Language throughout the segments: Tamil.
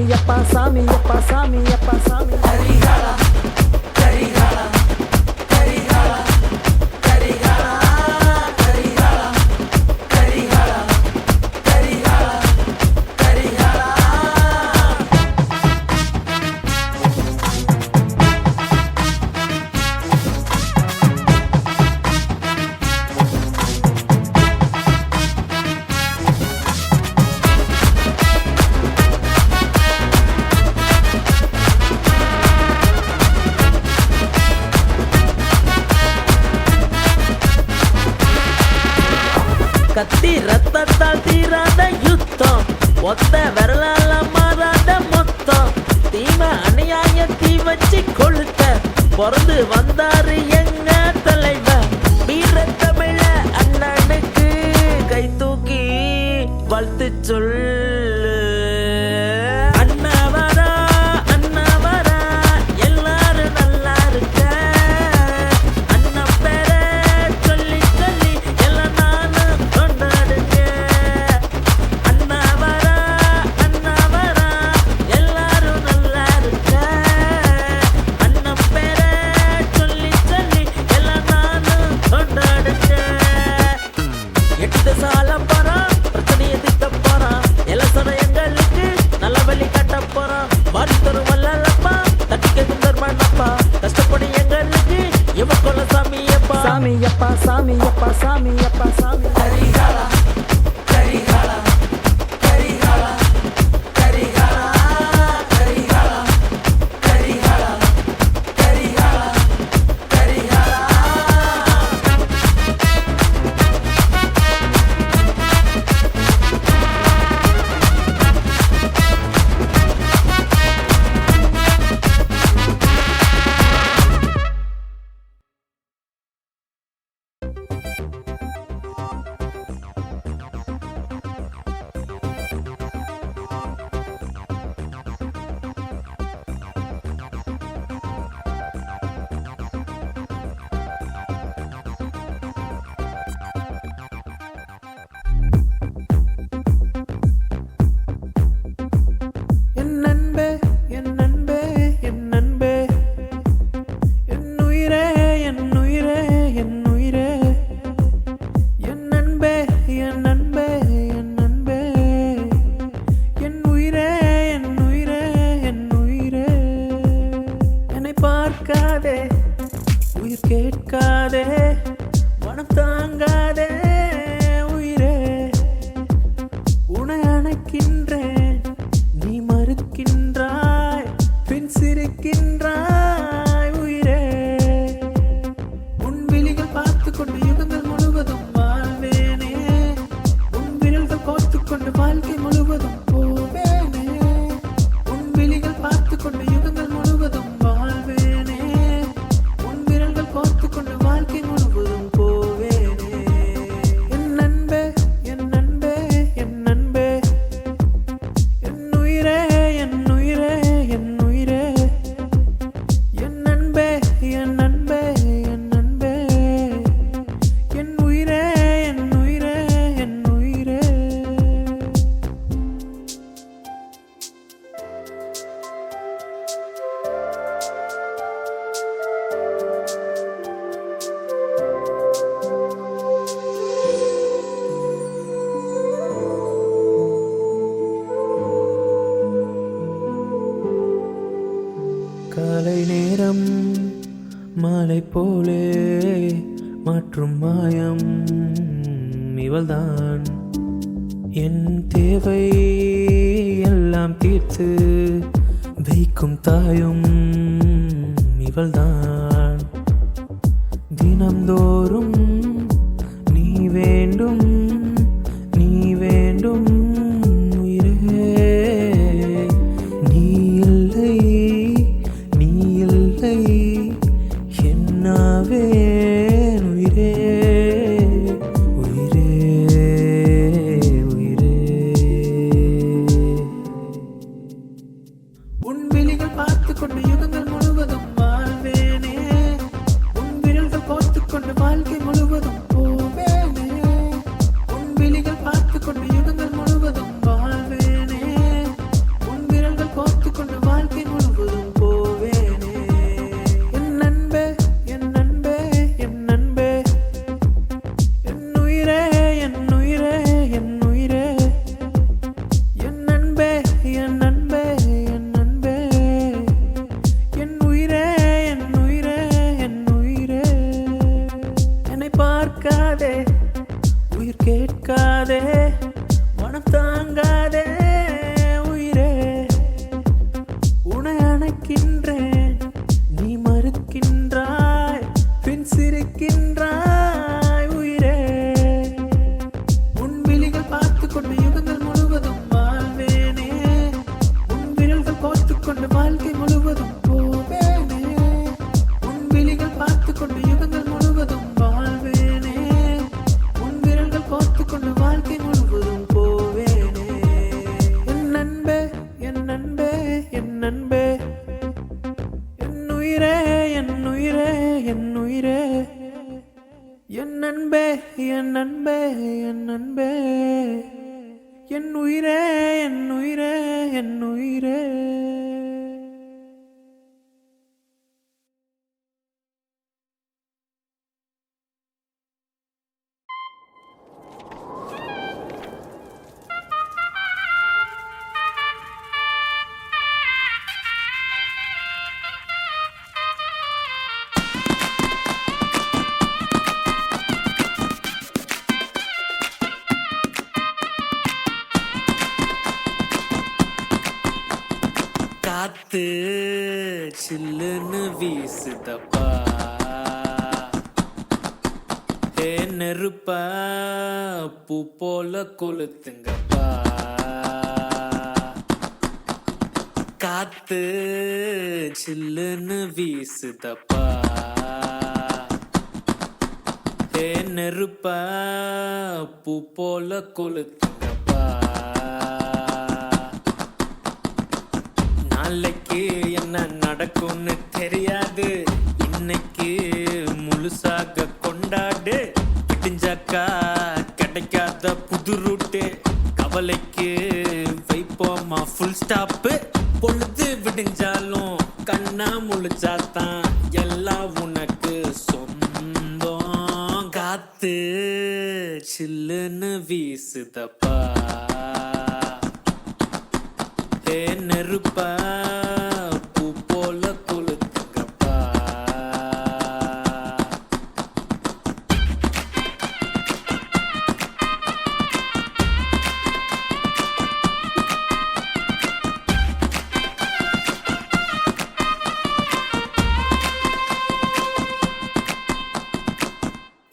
சாமியப்பா சாமியப்பா சாமியப்பா சாமி கரிகாலா கரிகாலா கரிகாலா கரிகாலா கரிகாலா கரிகாலா கரிகாலா கரிகாலா கத்தி ரத்தத்தால் தீராத யுத்தம், ஒத்த விரலால மாறாத மொத்தம். தீமை அநியாய தீ வச்சு கொளுத்த பிறந்து வந்தாரு எங்க தலைவர். வீர தமிழ அண்ணனுக்கு கை தூக்கி வாழ்த்து சொல்லு. அண்ணாவரா அண்ணாவரா எல்லாரும் நல்லா இருக்க. அண்ணன் பேர சொல்லி சொல்லி எல்லாம் நானும் கொண்டாடுங்க. அண்ணாவரா அண்ணாவரா எல்லாரும் நல்லா இருக்க. அண்ணன் பேர சொல்லி சொல்லி எல்லாம் நானும் கொண்டாடுங்க. எட்டு சாலம் போறான், பிரச்சனையை திட்ட போறான். எலசன எங்களுக்கு நல்ல வழி காட்ட போறான். வாரி தரும் வல்லப்பா, தட்டிக்க சுந்தர்மானப்பா. கஷ்டப்படி எங்களுக்கு இவன் கொள்ள சாமியப்பா. சாமியப்பா சாமியப்பா சாமியப்பா சாமி கரிகாலா கரிகாலா கரிகாலா கரிகாலா கரிகாலா கரிகாலா கரிகாலா கரிகாலா என் நண்பே என் நண்பே என் நண்பே என் உயிரே என் உயிரே என் உயிரே என் நண்பே என் நண்பே என் நண்பே என் உயிரே என் உயிரே என் உயிரே என்னை பார்க்காதே உயிர் கேட்காதே மனம் தாங்காதே உயிரே உன்னை அணைக்கின்றேன் நீ மறுக்கின்றாய் பின் சிரிக்கின்றாய் உயிரே உன் விழிகள் பார்த்து கொண்டு யுகங்கள் முழுவதும் வாழ்வேனே உன் விரல்கள் கோர்த்து கொண்டு வாழ்க்கை முழுவதும் போவேனே உன் விழிகள் பார்த்து கொண்டு யுகங்கள் முழுவதும் வாழ்வேனே உன் விரல்கள் கோர்த்து கொண்டு வாழ்க்கை முழுவதும் போவேனே என் நண்பே என் நண்பே என் நண்பே என் உயிரே என் உயிரே என் உயிரே என் நண்பே என் நண்பே என் நண்பே என் உயிரே என் உயிரே என் உயிரே காலை நேரம் மாலை போலே மாற்றும் மாயம் இவள்தான். என் தேவை எல்லாம் தீர்த்து வைக்கும் தாயும் இவள்தான். தினம்தோறும் நீ வேண்டும் நீ வேண்டும் உயிரே. நீ இல்லை நீ இல்லை என்னாவே உயிரே உயிரே உயிரே. உன் விழிகள் பார்த்து கொண்டு யுகங்கள் முழுவதும் வாழ்வேனே உன் விரல்கள் கோர்த்து கொண்டு வாழ்க்கை முழுவதும் போவேனே உன் விழிகள் பார்த்து கொண்டு யுகங்கள் முழுவதும் வாழ்வேனே உன் விரல்கள் என் அன்பே என் உயிரே என் உயிரே என் உயிரே என் அன்பே என் அன்பே என் அன்பே என் உயிரே என் உயிரே என் உயிரே. காத்து சில்லுன்னு வீசுதப்பா நெருப்பா பூ போல கொளுத்துங்கப்பா. காத்து சில்லுன்னு வீசுதப்பா நெருப்பா பூ போல கொளுத்துங்கப்பா. நாளைக்கு என்ன நடக்கும்னு தெரியாது, இன்னைக்கு முழுசாக கொண்டாடு. விடிஞ்சாக்கா கிடைக்காத புது ரூட்டு, கவலைக்கு வைப்போமா ஃபுல் ஸ்டாப்பு. பொழுது விடிஞ்சாலும் கண்ணா முழிச்சாத்தான் எல்லாம் உனக்கு சொந்தம். காத்து சில்லுன்னு வீசுதப்பா நெருப்பா பூ போல கொளுத்துங்கப்பா.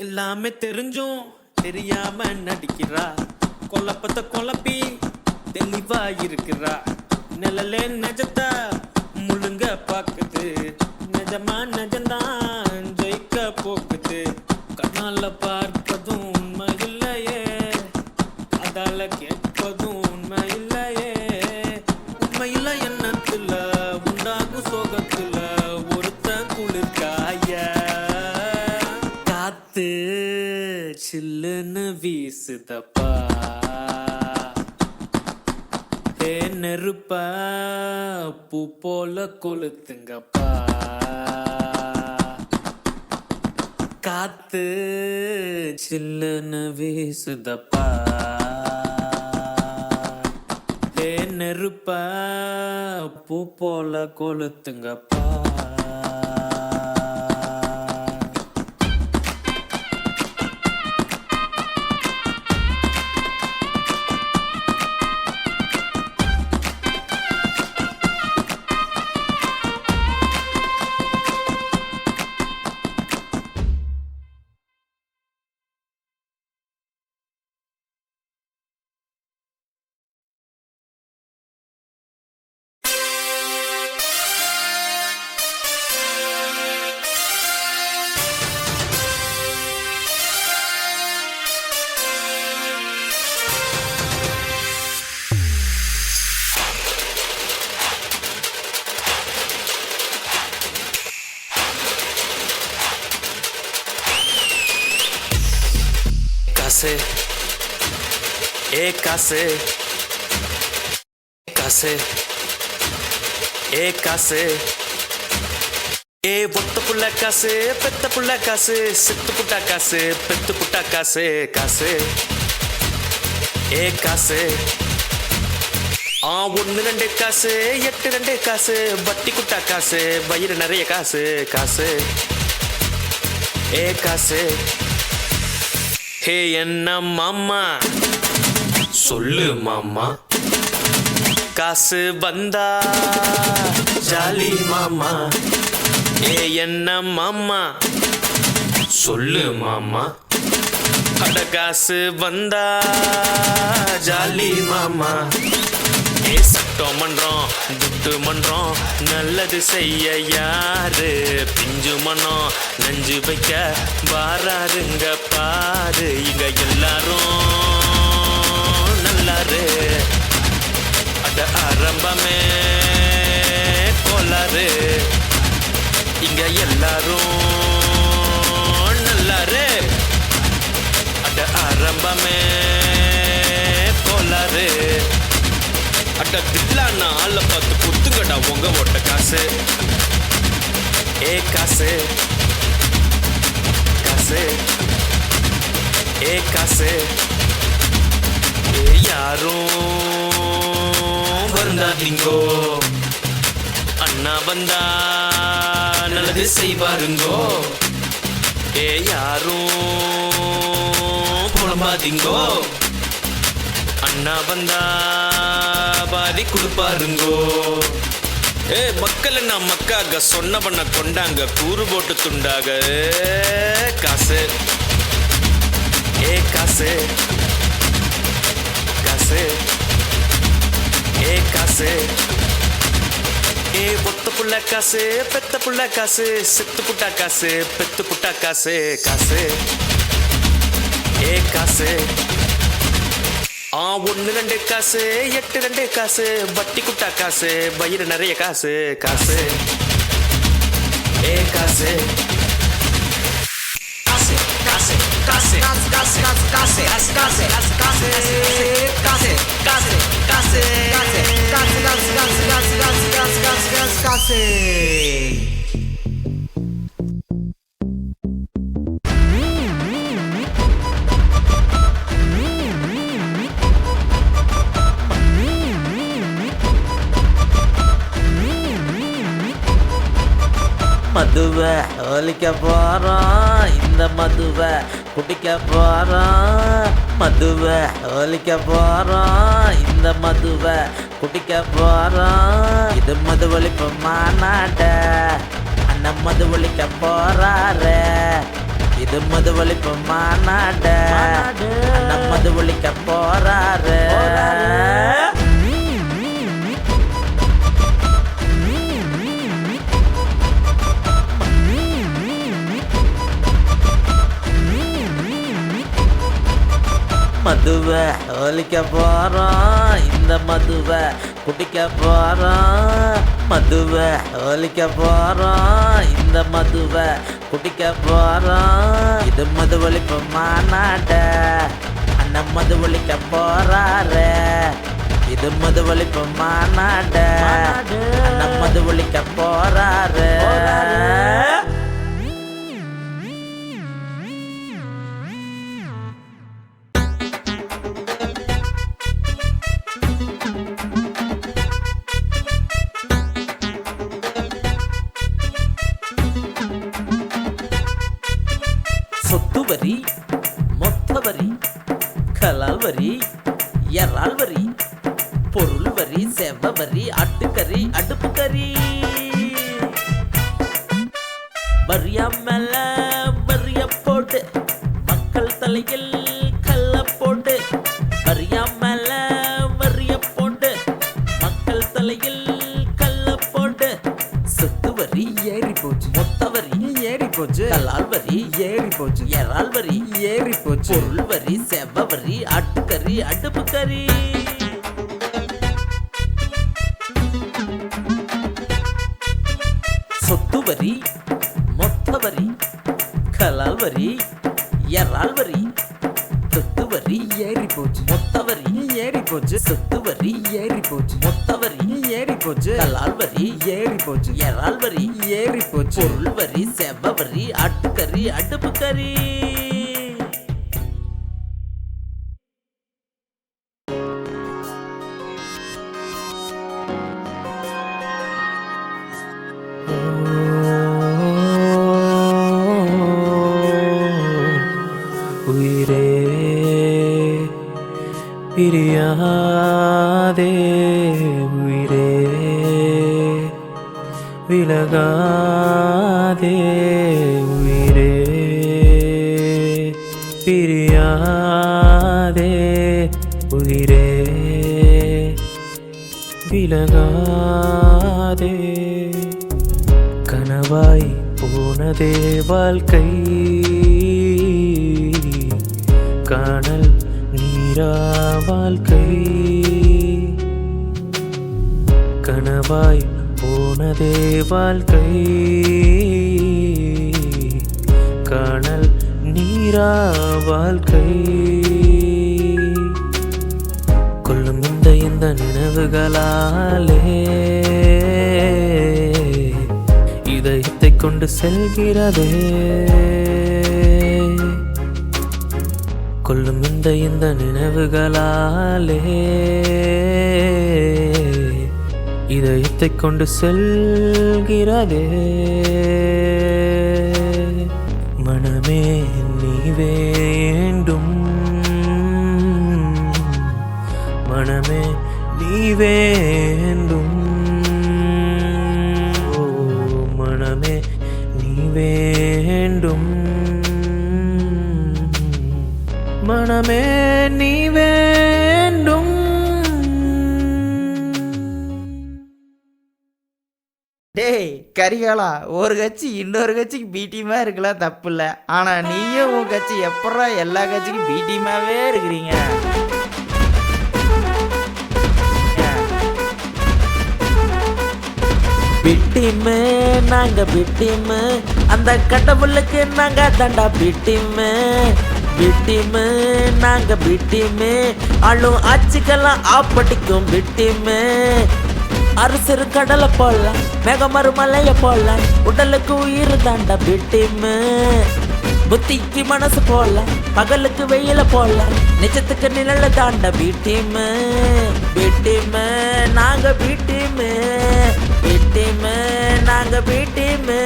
எல்லாமே தெரிஞ்சும் தெரியாம நடிக்கிறா, குழப்பத்தை குழப்பி தெளிவா இருக்கிறா. நிழலே நெஜத்தா முழுங்க பாக்குது, நிஜமா நெஜந்தான் ஜெயிக்க போக்குது. கண்ணால பார்ப்பதும் உண்மை இல்லையே, அதால கேட்பதும் உண்மை இல்லையே. உண்மையில எண்ணத்துல உண்டாகும் சோகத்துல ஒருத்தன் குளிர்காய. காத்து சில்லுன்னு வீசுதப்பா நெருப்பா பூ போல கொளுத்துங்கப்பா. காத்து சில்லுன்னு வீசுதப்பா நெருப்பா பூ போல கொளுத்துங்கப்பா. Kase, kase, kase, kase, ஒத்த புள்ள காசு, பெத்த புள்ள காசு, செத்து புட்டா காசு, பெத்து புட்டா காசு, காசு, காசு. 1 2 காசு, 8 2 காசு, வட்டி குட்டா காசு, வயிறு நிறைய காசு, காசு, காசு. ஹே என்ன மாமா சொல்லு மாமா, காசு வந்தா ஜாலி மாமா. என்ன மாமா சொல்லு மாமா, அட காசு வந்தா ஜாலி மாமா. சட்டம் மன்றம் துட்டு மன்றம் நல்லது செய்ய யாரு, பிஞ்சு மனம் நஞ்சு வைக்க வாராருங்க பாரு. இங்க எல்லாரும் நல்லாரு, அட ஆரம்பமே எல்லாமே கோளாறு. அட்ட தில்லான ஆளை பார்த்து குத்துங்கடா உங்க ஓட்ட காசு. ஏ காசு காசு ஏ காசு. ஏ யாரும் வருந்தாதீங்கோ, அண்ணா வந்தா நல்லது செய்வாருங்கோ. ஏ யாரும் புலம்பாதீங்கோ, அண்ணா வந்தா பாதி கொடுப்பாருங்கோ. ஏ மக்கள் என்ன மக்காக சொன்னவண்ண கொண்டாங்க கூறு போட்டு துண்டாக. காசு ஏ காசு காசு ஏ காசு. ஏ ஒத்த புள்ள காசு பெத்த புள்ள காசு, செத்து புட்டா காசு பெத்து புட்டா காசு. காசு ஏ காசு. 1 2 காசு 8 2 காசு, வட்டி குட்டா காசு வயிறு நிறைய காசு. காசு ஏ காசு Case, case, case, case, case, case, case, case, case, case, case, case. மதுவை ஒலிக்க போறோம், இந்த மதுவை குடிக்க போறோம். மதுவை ஒலிக்க போறோம், இந்த மதுவை குடிக்க போறோம். இது மது ஒழிப்பு மாநாட, அண்ணன் மது ஒழிக்க போறாரு. இது மது ஒழிப்பு மாநாட, அண்ணன் மது ஒழிக்க போறாரு. மதுவை ஒலிக்க போறோம், இந்த மதுவை குடிக்க போறோம். மதுவை ஒலிக்க போறோம், இந்த மதுவை குடிக்க போறோம். இது மது ஒழிப்பு மாநாட, அண்ணன் மது ஒழிக்க போறாரு. இது மது ஒழிப்பு மாநாட, அண்ணன் மது ஒழிக்க போறாரு. சொத்து வரி, மொத்த வரி, கலால் வரி, எறால் வரி, பொருள் வரி, செவ்வ வரி, ஆட்டுக்கறி, அடுப்பு கறி. வரியா மேல வரிய போட்டு, மக்கள் தலையில் கல்ல போட்டு. வரியா மேல வரிய போட்டு, மக்கள் தலையில் கல்ல போட்டு. சொத்து வரி ஏறி போச்சு, மொத்த வரி ஏறி போச்சு, கலால் வரி ஏறி போச்சு, எறால் வரி ஏறி போச்சு, பொருள் வரி, செவ்வ வரி, ஆட்டுக்கறி, அடுப்பு கறி. சொத்து வரி, மொத்த வரி, கலால் வரி, எறால் வரி, சொத்து வரி ஏறி போச்சு, மொத்த வரி ஏறி போச்சு, சொத்து வரி ஏறி போச்சு, மொத்த வரி ஏறி போச்சு, கலால் வரி ஏறி போச்சு, எறால் வரி ஏறி போச்சு, பொருள் வரி, செவ்வ வரி, ஆட்டுக்கறி, அடுப்பு கறி. உயிரே பிரியாதே, உயிரே விலகாதே, உயிரே பிரியாதே, உயிரே விலகாதே. கனவாய் போனதே வாழ்க்கை, காணல் நீரா வாழ்க்கை. கனவாய் போனதே வாழ்க்கை, காணல் நீரா வாழ்க்கை. இந்த நினைவுகளாலே இதயத்தை கொண்டு செல்கிறதே. கொல்லும் இந்த நினைவுகளாலே இதயத்தை கொண்டு செல்கிறதே. மனமே நீ வேண்டும், மனமே நீ வேண்டும், ஓ மனமே நீ வேண்டும், மனமே நீ வேண்டும். டேய் கரிகாலா, ஒரு கட்சி இன்னொரு கட்சிக்கு பிடிமா இருக்கலாம் தப்பு இல்லை. ஆனால் நீயும் உன் கட்சி எப்படா எல்லா கட்சிக்கும் பிடிமாவே இருக்கிறீங்க? பிட்டிமு நாங்க பிட்டிமு, அந்த கடவுளுக்கு நாங்க தண்டா பிட்டிமு. பிட்டிமு நாங்க பிட்டிமு, ஆளும் ஆட்சிக்கெல்லாம் ஆப்பட்டிக்கும் பிட்டிமு. அரசரு கடலை போல மேகமரு மலைய போல உடலுக்கு உயிர் தாண்டா பிட்டிமு. புத்திக்கு மனசு போல பகலுக்கு வெயில போல நிஜத்துக்கு நிழல தாண்டா பிட்டிமு. பிட்டிமு நாங்க பிட்டிமு, பிட்டிமு நாங்க பிட்டிமு.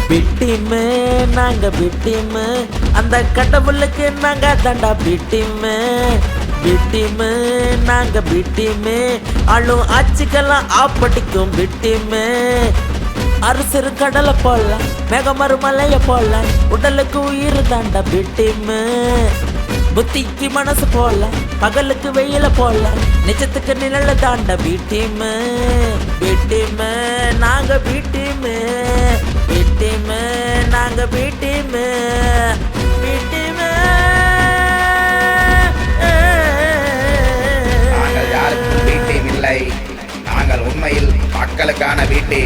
பிட்டிமு நாங்க பிட்டிமு, அந்த கடவுளுக்கு நாங்க தண்டா பிட்டிமு. பிட்டிமு நாங்க பிட்டிமு, ஆளும் ஆட்சிக்கெல்லாம் ஆப்பட்டிக்கும் பிட்டிமு. அரசரு கடலை போல மேகமரு மலைய போல உடலுக்கு உயிர் தாண்டா பிட்டிமு. புத்திக்கு மனசு போல பகலுக்கு வெயில போல நிஜத்துக்கு நிழல தாண்டா பிட்டிமு. பிட்டிமு நாங்க பிட்டிமு, பிட்டிமு நாங்க பிட்டிமு, பிட்டிமு. நாங்கள் யாருக்கும் வீட்டே இல்லை, நாங்கள் உண்மையில் மக்களுக்கான வீட்டே.